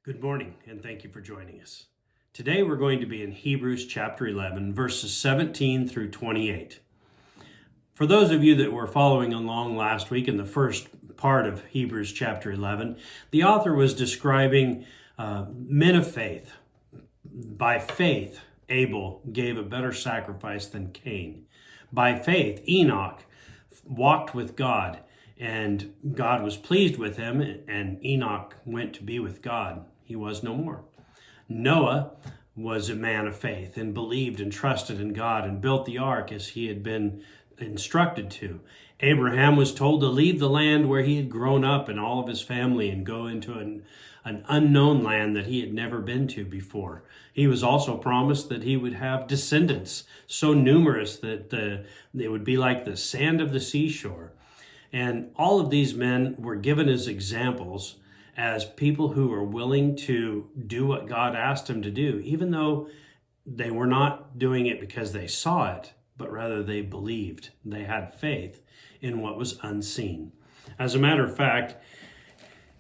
Good morning, and thank you for joining us. Today we're going to be in Hebrews chapter 11, verses 17 through 28. For those of you that were following along last week in the first part of Hebrews chapter 11, the author was describing men of faith. By faith, Abel gave a better sacrifice than Cain. By faith, Enoch walked with God, and God was pleased with him, and Enoch went to be with God. He was no more. Noah was a man of faith and believed and trusted in God and built the ark as he had been instructed to. Abraham was told to leave the land where he had grown up and all of his family and go into an unknown land that he had never been to before. He was also promised that he would have descendants so numerous that they would be like the sand of the seashore. And all of these men were given as examples as people who were willing to do what God asked them to do, even though they were not doing it because they saw it, but rather they believed. They had faith in what was unseen. As a matter of fact,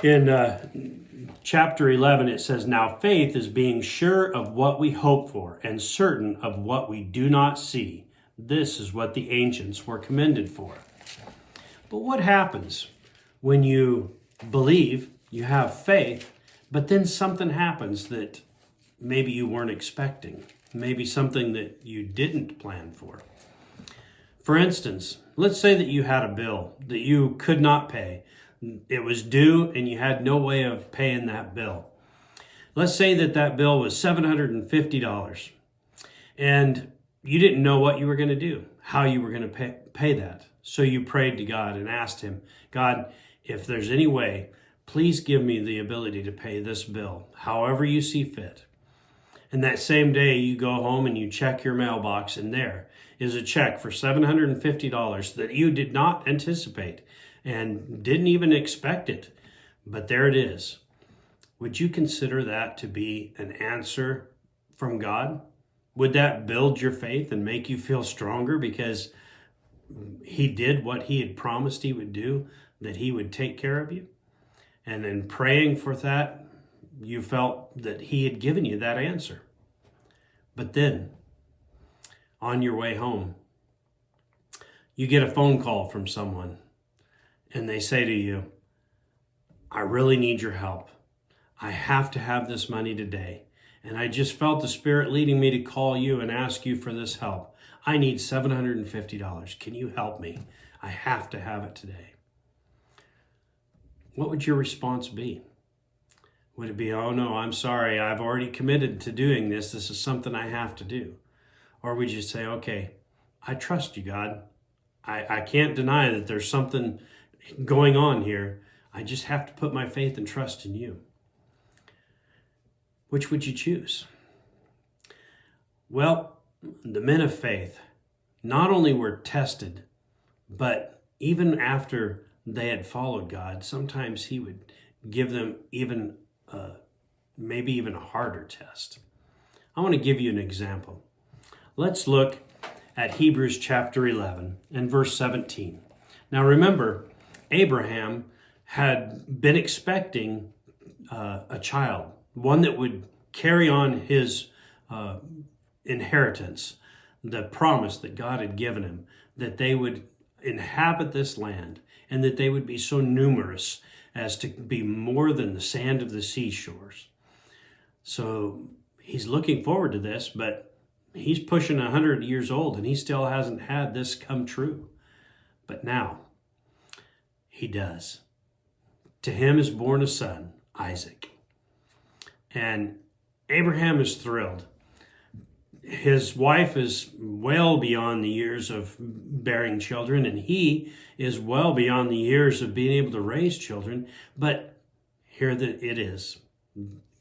in chapter 11, it says, "Now faith is being sure of what we hope for and certain of what we do not see. This is what the ancients were commended for." But what happens when you believe, you have faith, but then something happens that maybe you weren't expecting, maybe something that you didn't plan for? For instance, let's say that you had a bill that you could not pay. It was due and you had no way of paying that bill. Let's say that that bill was $750 and you didn't know what you were going to do, how you were going to pay that. So you prayed to God and asked him, "God, if there's any way, please give me the ability to pay this bill, however you see fit." And that same day you go home and you check your mailbox, and there is a check for $750 that you did not anticipate and didn't even expect it, but there it is. Would you consider that to be an answer from God? Would that build your faith and make you feel stronger because he did what he had promised he would do, that he would take care of you? And in praying for that, you felt that he had given you that answer. But then, on your way home, you get a phone call from someone, and they say to you, "I really need your help. I have to have this money today. And I just felt the Spirit leading me to call you and ask you for this help. I need $750. Can you help me? I have to have it today." What would your response be? Would it be, "Oh no, I'm sorry, I've already committed to doing this. This is something I have to do"? Or would you say, "Okay, I trust you, God. I can't deny that there's something going on here. I just have to put my faith and trust in you"? Which would you choose? Well, the men of faith not only were tested, but even after they had followed God, sometimes he would give them maybe even a harder test. I want to give you an example. Let's look at Hebrews chapter 11 and verse 17. Now remember, Abraham had been expecting a child, one that would carry on his inheritance, the promise that God had given him, that they would inhabit this land and that they would be so numerous as to be more than the sand of the seashores. So he's looking forward to this, but he's pushing 100 years old and he still hasn't had this come true. But now he does. To him is born a son, Isaac. And Abraham is thrilled. His wife is well beyond the years of bearing children, and he is well beyond the years of being able to raise children. But here that it is.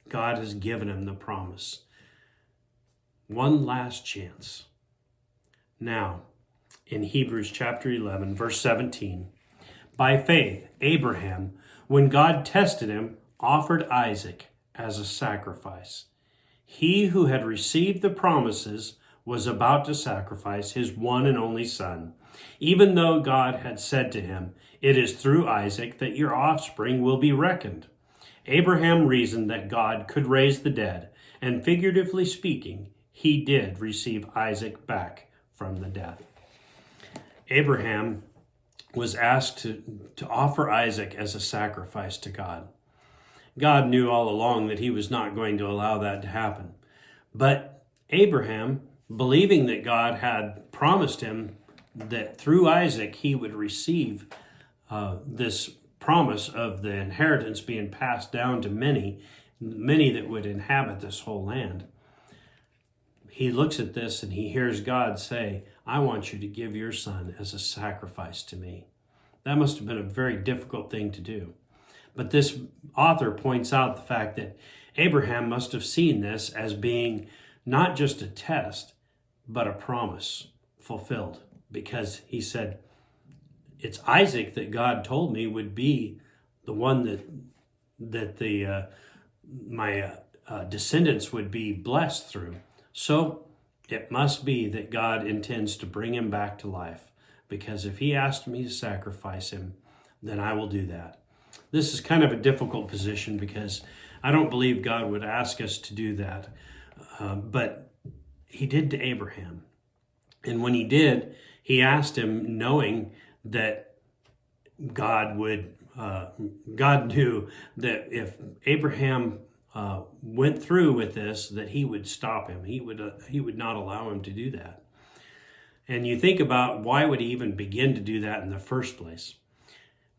God has given him the promise. One last chance. Now, in Hebrews chapter 11, verse 17, "By faith, Abraham, when God tested him, offered Isaac as a sacrifice. He who had received the promises was about to sacrifice his one and only son, even though God had said to him, 'It is through Isaac that your offspring will be reckoned.' Abraham reasoned that God could raise the dead, and figuratively speaking, he did receive Isaac back from the death. Abraham was asked to offer Isaac as a sacrifice to God. God knew all along that he was not going to allow that to happen. But Abraham, believing that God had promised him that through Isaac he would receive this promise of the inheritance being passed down to many that would inhabit this whole land, he looks at this and he hears God say, I want you to give your son as a sacrifice to me. That must have been a very difficult thing to do. But this author points out the fact that Abraham must have seen this as being not just a test, but a promise fulfilled. Because he said, it's Isaac that God told me would be the one that my descendants would be blessed through. So it must be that God intends to bring him back to life. Because if he asked me to sacrifice him, then I will do that. This is kind of a difficult position because I don't believe God would ask us to do that. But he did to Abraham. And when he did, he asked him knowing that God knew that if Abraham went through with this, that he would stop him. He would not allow him to do that. And you think about why would he even begin to do that in the first place?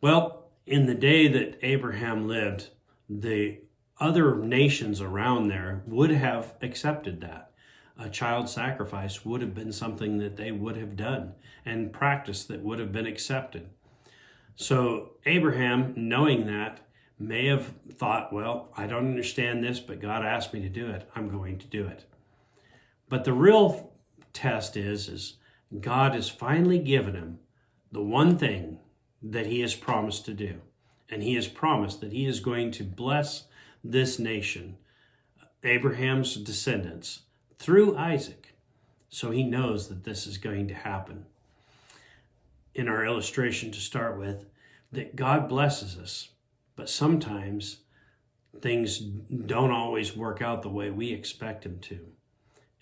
Well, in the day that Abraham lived, the other nations around there would have accepted that. A child sacrifice would have been something that they would have done and practice that would have been accepted. So Abraham, knowing that, may have thought, well, I don't understand this, but God asked me to do it. I'm going to do it. But the real test is God has finally given him the one thing that he has promised to do. And he has promised that he is going to bless this nation, Abraham's descendants, through Isaac. So he knows that this is going to happen. In our illustration to start with, that God blesses us, but sometimes things don't always work out the way we expect them to.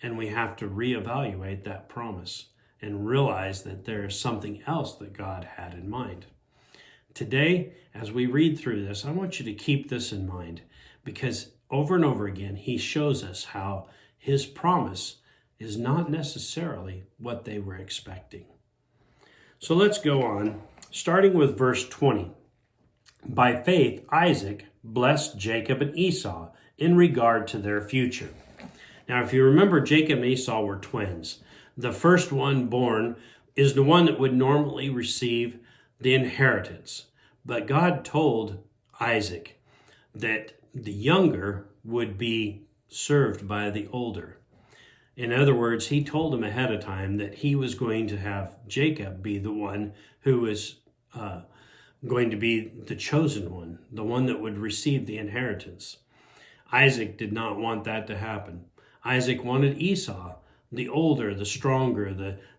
And we have to reevaluate that promise and realize that there is something else that God had in mind. Today, as we read through this, I want you to keep this in mind because over and over again, he shows us how his promise is not necessarily what they were expecting. So let's go on, starting with verse 20. By faith, Isaac blessed Jacob and Esau in regard to their future. Now, if you remember, Jacob and Esau were twins. The first one born is the one that would normally receive the inheritance. But God told Isaac that the younger would be served by the older. In other words, he told him ahead of time that he was going to have Jacob be the one who was going to be the chosen one, the one that would receive the inheritance. Isaac did not want that to happen. Isaac wanted Esau, the older, the stronger,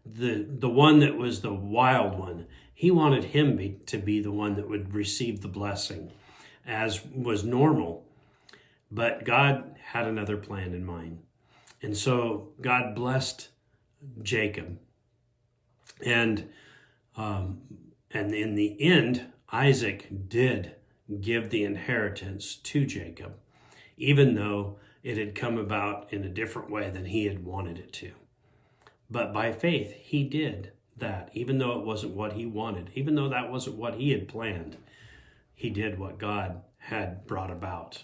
the one that was the wild one. He wanted him to be the one that would receive the blessing, as was normal. But God had another plan in mind. And so God blessed Jacob. And in the end, Isaac did give the inheritance to Jacob, even though it had come about in a different way than he had wanted it to. But by faith, he did that, even though it wasn't what he wanted, even though that wasn't what he had planned. He did what God had brought about.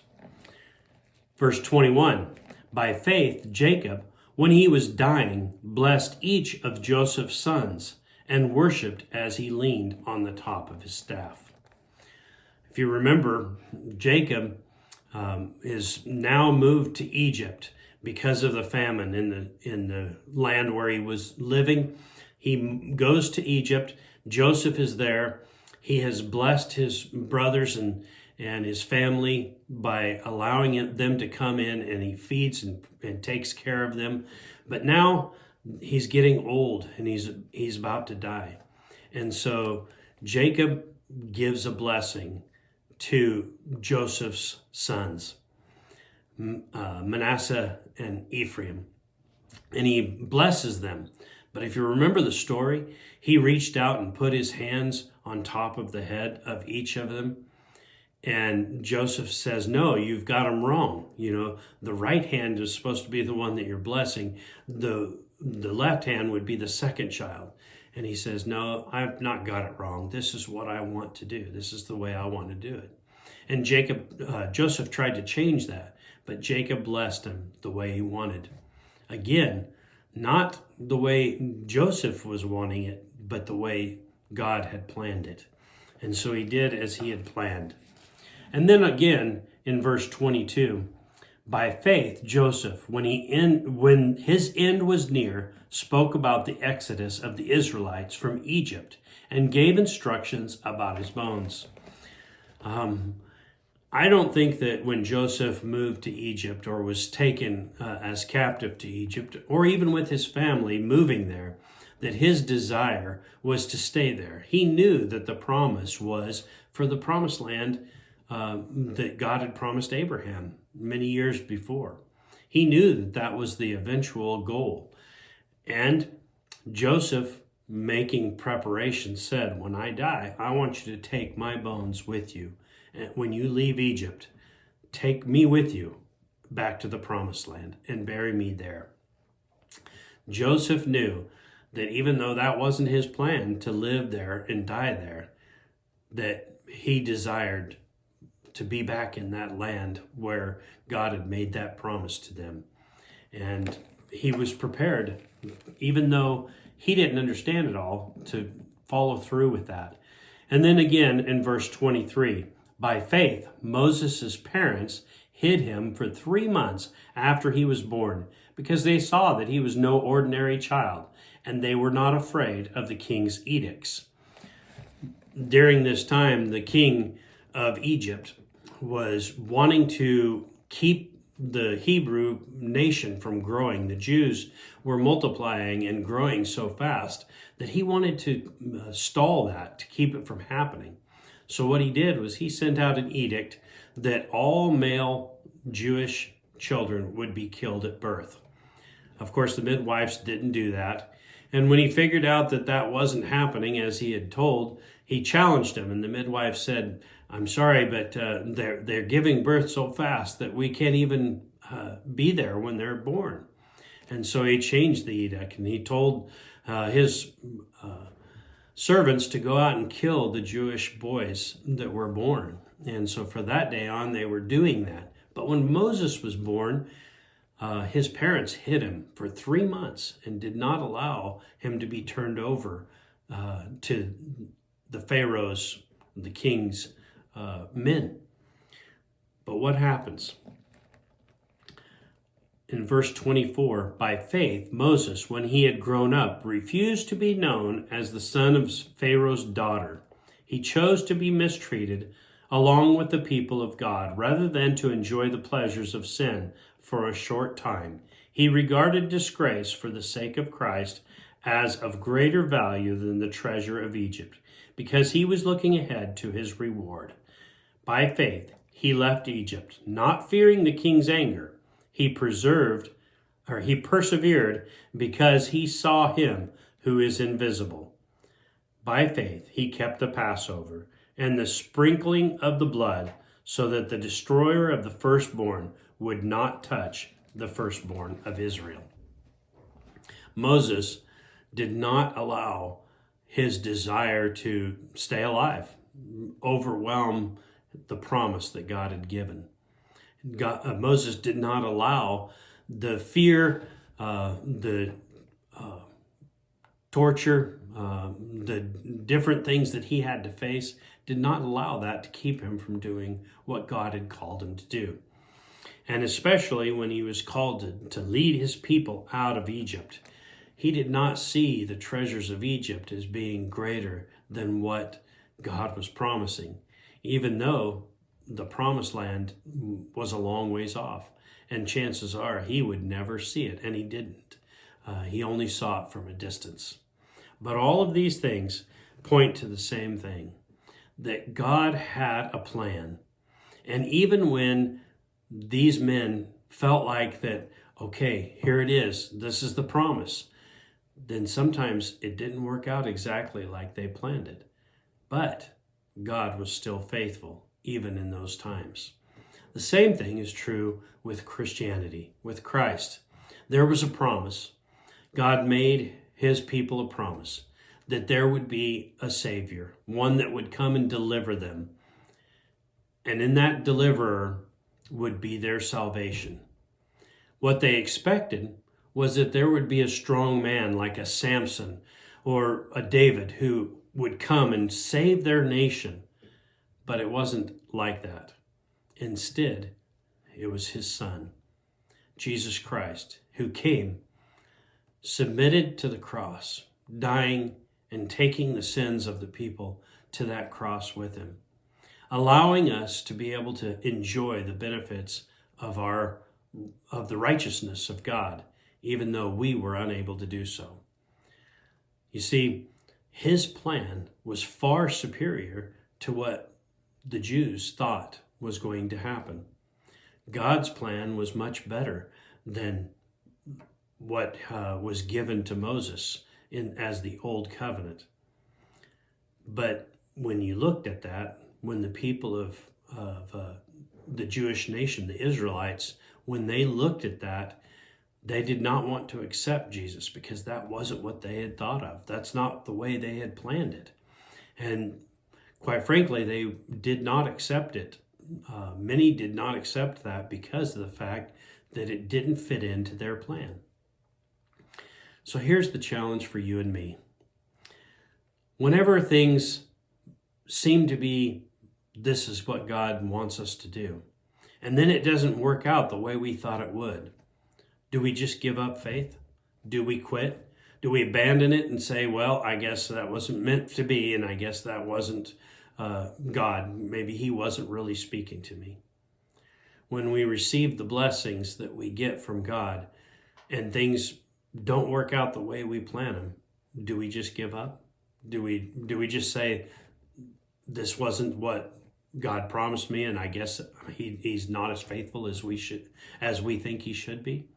Verse 21, by faith, Jacob, when he was dying, blessed each of Joseph's sons and worshiped as he leaned on the top of his staff. If you remember, Jacob is now moved to Egypt because of the famine in the land where he was living. He goes to Egypt. Joseph is there. He has blessed his brothers and his family by allowing them to come in, and he feeds and takes care of them. But now he's getting old and he's about to die. And so Jacob gives a blessing to Joseph's sons, Manasseh and Ephraim, and he blesses them. But if you remember the story, he reached out and put his hands on top of the head of each of them. And Joseph says, no, you've got them wrong. The right hand is supposed to be the one that you're blessing. The left hand would be the second child. And he says, no, I've not got it wrong. This is what I want to do. This is the way I want to do it. And Joseph tried to change that, but Jacob blessed him the way he wanted. Again, not the way Joseph was wanting it, but the way God had planned it. And so he did as he had planned. And then again, in verse 22, by faith, Joseph, when his end was near, spoke about the exodus of the Israelites from Egypt and gave instructions about his bones. I don't think that when Joseph moved to Egypt or was taken as captive to Egypt, or even with his family moving there, that his desire was to stay there. He knew that the promise was for the promised land that God had promised Abraham many years before. He knew that that was the eventual goal. And Joseph, making preparation, said, when I die, I want you to take my bones with you. And when you leave Egypt, take me with you back to the promised land and bury me there. Joseph knew that even though that wasn't his plan to live there and die there, that he desired to be back in that land where God had made that promise to them. And he was prepared, even though he didn't understand it all, to follow through with that. And then again in verse 23, by faith, Moses' parents hid him for 3 months after he was born, because they saw that he was no ordinary child, and they were not afraid of the king's edicts. During this time, the king of Egypt was wanting to keep the Hebrew nation from growing. The Jews were multiplying and growing so fast that he wanted to stall that, to keep it from happening. So what he did was he sent out an edict that all male Jewish children would be killed at birth. Of course, the midwives didn't do that. And when he figured out that that wasn't happening as he had told, he challenged him. And the midwife said, I'm sorry, but they're giving birth so fast that we can't even be there when they're born. And so he changed the edict, and he told his servants to go out and kill the Jewish boys that were born. And so for that day on, they were doing that. But when Moses was born, his parents hid him for 3 months and did not allow him to be turned over to the Pharaoh's, the king's men. But what happens? In verse 24, by faith, Moses, when he had grown up, refused to be known as the son of Pharaoh's daughter. He chose to be mistreated along with the people of God, rather than to enjoy the pleasures of sin for a short time. He regarded disgrace for the sake of Christ as of greater value than the treasure of Egypt, because he was looking ahead to his reward. By faith, he left Egypt, not fearing the king's anger. He persevered because he saw him who is invisible. By faith, he kept the Passover and the sprinkling of the blood, so that the destroyer of the firstborn would not touch the firstborn of Israel. Moses did not allow his desire to stay alive overwhelm the promise that God had given. Moses did not allow the fear, the torture, the different things that he had to face, did not allow that to keep him from doing what God had called him to do. And especially when he was called to lead his people out of Egypt, he did not see the treasures of Egypt as being greater than what God was promising, even though the promised land was a long ways off. And chances are he would never see it, and he didn't. He only saw it from a distance. But all of these things point to the same thing, that God had a plan. And even when these men felt like that, okay, here it is, this is the promise, then sometimes it didn't work out exactly like they planned it. But God was still faithful, even in those times. The same thing is true with Christianity, with Christ. There was a promise. God made his people a promise that there would be a Savior, one that would come and deliver them. And in that deliverer would be their salvation. What they expected was that there would be a strong man like a Samson or a David who would come and save their nation. But it wasn't like that. Instead, it was his son, Jesus Christ, who came, submitted to the cross, dying and taking the sins of the people to that cross with him, allowing us to be able to enjoy the benefits of the righteousness of God, even though we were unable to do so. You see, his plan was far superior to what the Jews thought was going to happen. God's plan was much better than what was given to Moses as the Old Covenant. But when you looked at that, when the people of the Jewish nation, the Israelites, when they looked at that, they did not want to accept Jesus because that wasn't what they had thought of. That's not the way they had planned it. And quite frankly, they did not accept it. Many did not accept that because of the fact that it didn't fit into their plan. So here's the challenge for you and me. Whenever things seem to be, this is what God wants us to do, and then it doesn't work out the way we thought it would, do we just give up faith? Do we quit? Do we abandon it and say, well, I guess that wasn't meant to be, and I guess that wasn't God. Maybe he wasn't really speaking to me. When we receive the blessings that we get from God and things don't work out the way we plan them, do we just give up? Do we just say, this wasn't what God promised me, and I guess he's not as faithful as we think he should be?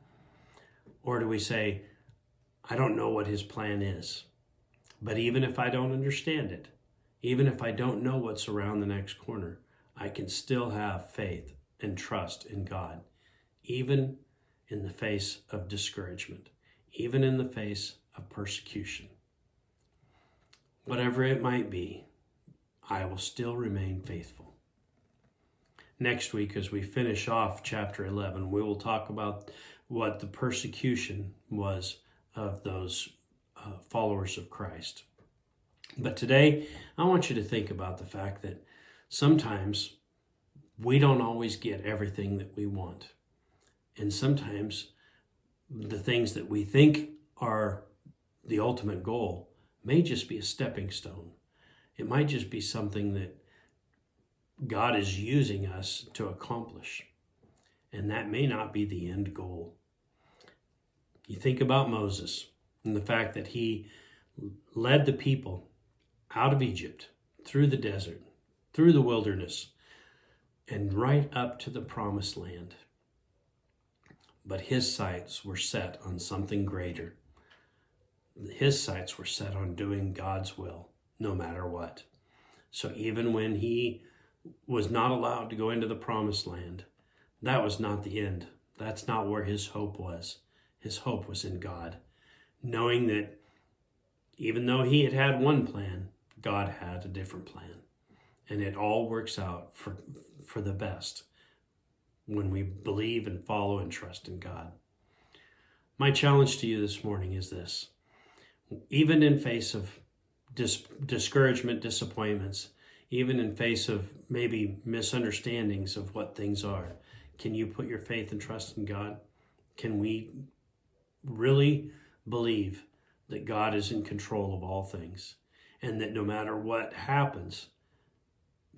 Or do we say, I don't know what his plan is, but even if I don't understand it, even if I don't know what's around the next corner, I can still have faith and trust in God, even in the face of discouragement, even in the face of persecution. Whatever it might be, I will still remain faithful. Next week, as we finish off chapter 11, we will talk about what the persecution was of those followers of Christ. But today, I want you to think about the fact that sometimes we don't always get everything that we want. And sometimes the things that we think are the ultimate goal may just be a stepping stone. It might just be something that God is using us to accomplish. And that may not be the end goal. You think about Moses and the fact that he led the people out of Egypt, through the desert, through the wilderness, and right up to the promised land. But his sights were set on something greater. His sights were set on doing God's will, no matter what. So even when he was not allowed to go into the promised land, that was not the end. That's not where his hope was. His hope was in God, knowing that even though he had had one plan, God had a different plan. And it all works out for the best when we believe and follow and trust in God. My challenge to you this morning is this. Even in face of discouragement, disappointments, even in face of maybe misunderstandings of what things are, can you put your faith and trust in God? Can we really believe that God is in control of all things and that no matter what happens,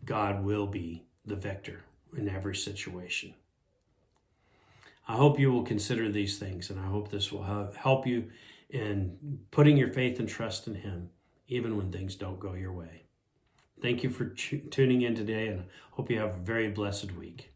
God will be the victor in every situation? I hope you will consider these things, and I hope this will help you in putting your faith and trust in him, even when things don't go your way. Thank you for tuning in today, and hope you have a very blessed week.